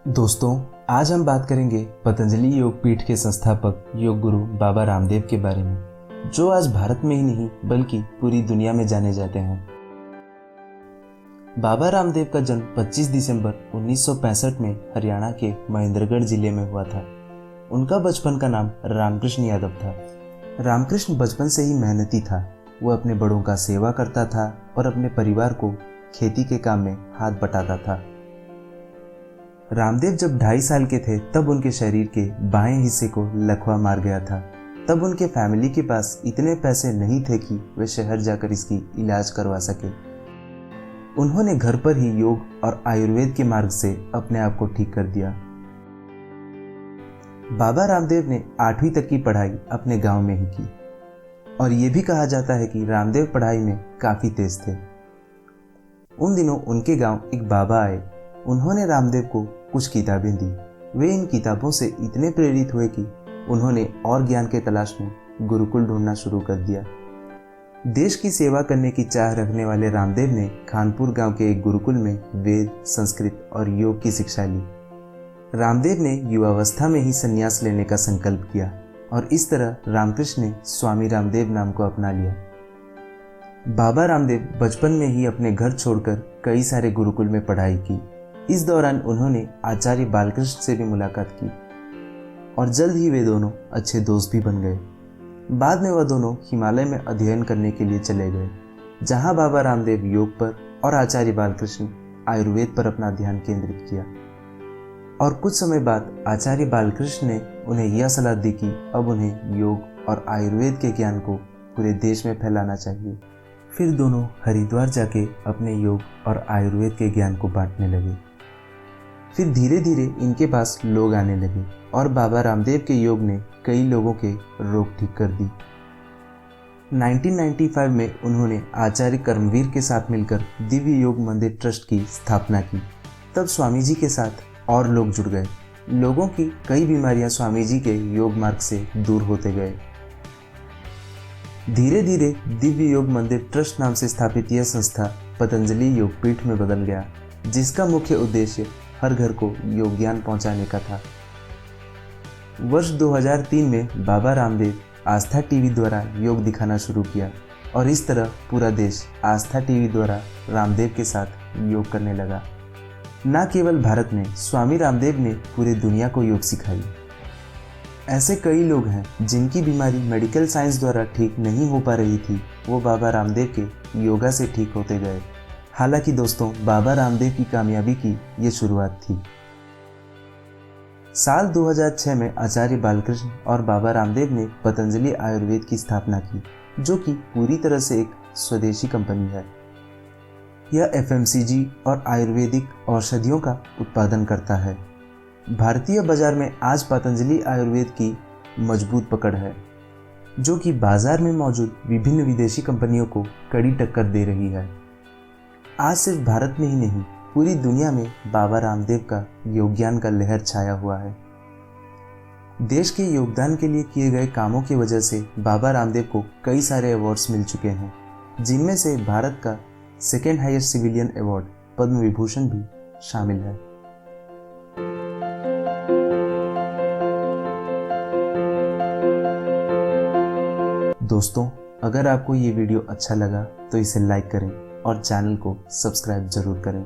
दोस्तों, आज हम बात करेंगे पतंजलि योग पीठ के संस्थापक योग गुरु बाबा रामदेव के बारे में, जो आज भारत में ही नहीं बल्कि पूरी दुनिया में जाने जाते हैं। बाबा रामदेव का जन्म 25 दिसंबर 1965 में हरियाणा के महेंद्रगढ़ जिले में हुआ था। उनका बचपन का नाम रामकृष्ण यादव था। रामकृष्ण बचपन से ही मेहनती था। वह अपने बड़ों का सेवा करता था और अपने परिवार को खेती के काम में हाथ बटाता था। रामदेव जब 2.5 साल के थे तब उनके शरीर के बाएं हिस्से को लकवा मार गया था। तब उनके फैमिली के पास इतने पैसे नहीं थे कि वे शहर जाकर इसकी इलाज करवा सके। उन्होंने घर पर ही योग और आयुर्वेद के मार्ग से अपने आप को ठीक कर दिया। बाबा रामदेव ने 8वीं तक की पढ़ाई अपने गांव में ही की और ये भी कहा जाता है कि रामदेव पढ़ाई में काफ़ी तेज थे। उन दिनों उनके गांव एक बाबा आए। उन्होंने रामदेव को कुछ किताबें दी। वे इन किताबों से इतने प्रेरित हुए कि उन्होंने और ज्ञान के तलाश में गुरुकुल ढूंढना शुरू कर दिया। देश की सेवा करने की चाह रखने वाले रामदेव ने खानपुर गांव के एक गुरुकुल में वेद, संस्कृत और योग की शिक्षा ली। रामदेव ने युवावस्था में ही संन्यास लेने का संकल्प किया और इस तरह रामकृष्ण ने स्वामी रामदेव नाम को अपना लिया। बाबा रामदेव बचपन में ही अपने घर छोड़कर कई सारे गुरुकुल में पढ़ाई की। इस दौरान उन्होंने आचार्य बालकृष्ण से भी मुलाकात की और जल्द ही वे दोनों अच्छे दोस्त भी बन गए। बाद में वह दोनों हिमालय में अध्ययन करने के लिए चले गए, जहां बाबा रामदेव योग पर और आचार्य बालकृष्ण आयुर्वेद पर अपना ध्यान केंद्रित किया। और कुछ समय बाद आचार्य बालकृष्ण ने उन्हें यह सलाह दी कि अब उन्हें योग और आयुर्वेद के ज्ञान को पूरे देश में फैलाना चाहिए। फिर दोनों हरिद्वार जाके अपने योग और आयुर्वेद के ज्ञान को बांटने लगे। फिर धीरे धीरे इनके पास लोग आने लगे और बाबा रामदेव के योग ने कई लोगों के रोग ठीक कर दी। 1995 में उन्होंने आचार्य कर्मवीर के साथ मिलकर दिव्य योग मंदिर ट्रस्ट की स्थापना की। तब स्वामी जी के साथ और लोग जुड़ गए। लोगों की कई बीमारियां स्वामी जी के योग मार्ग से दूर होते गए। धीरे धीरे दिव्य योग मंदिर ट्रस्ट नाम से स्थापित यह संस्था पतंजलि योग पीठ में बदल गया, जिसका मुख्य उद्देश्य हर घर को योग ज्ञान पहुंचाने का था। वर्ष 2003 में बाबा रामदेव आस्था टीवी द्वारा योग दिखाना शुरू किया और इस तरह पूरा देश आस्था टीवी द्वारा रामदेव के साथ योग करने लगा। न केवल भारत में, स्वामी रामदेव ने पूरी दुनिया को योग सिखाई। ऐसे कई लोग हैं जिनकी बीमारी मेडिकल साइंस द्वारा ठीक नहीं हो पा रही थी, वो बाबा रामदेव के योगा से ठीक होते गए। हालांकि दोस्तों, बाबा रामदेव की कामयाबी की ये शुरुआत थी। साल 2006 में आचार्य बालकृष्ण और बाबा रामदेव ने पतंजलि आयुर्वेद की स्थापना की, जो कि पूरी तरह से एक स्वदेशी कंपनी है। यह एफएमसीजी और आयुर्वेदिक औषधियों का उत्पादन करता है। भारतीय बाजार में आज पतंजलि आयुर्वेद की मजबूत पकड़ है, जो कि बाजार में मौजूद विभिन्न विदेशी कंपनियों को कड़ी टक्कर दे रही है। आज सिर्फ भारत में ही नहीं, पूरी दुनिया में बाबा रामदेव का योग ज्ञान का लहर छाया हुआ है। देश के योगदान के लिए किए गए कामों की वजह से बाबा रामदेव को कई सारे अवार्ड्स मिल चुके हैं, जिनमें से भारत का second highest civilian award Padma Vibhushan भी शामिल है। दोस्तों, अगर आपको ये वीडियो अच्छा लगा तो इसे लाइक करें और चैनल को सब्सक्राइब जरूर करें।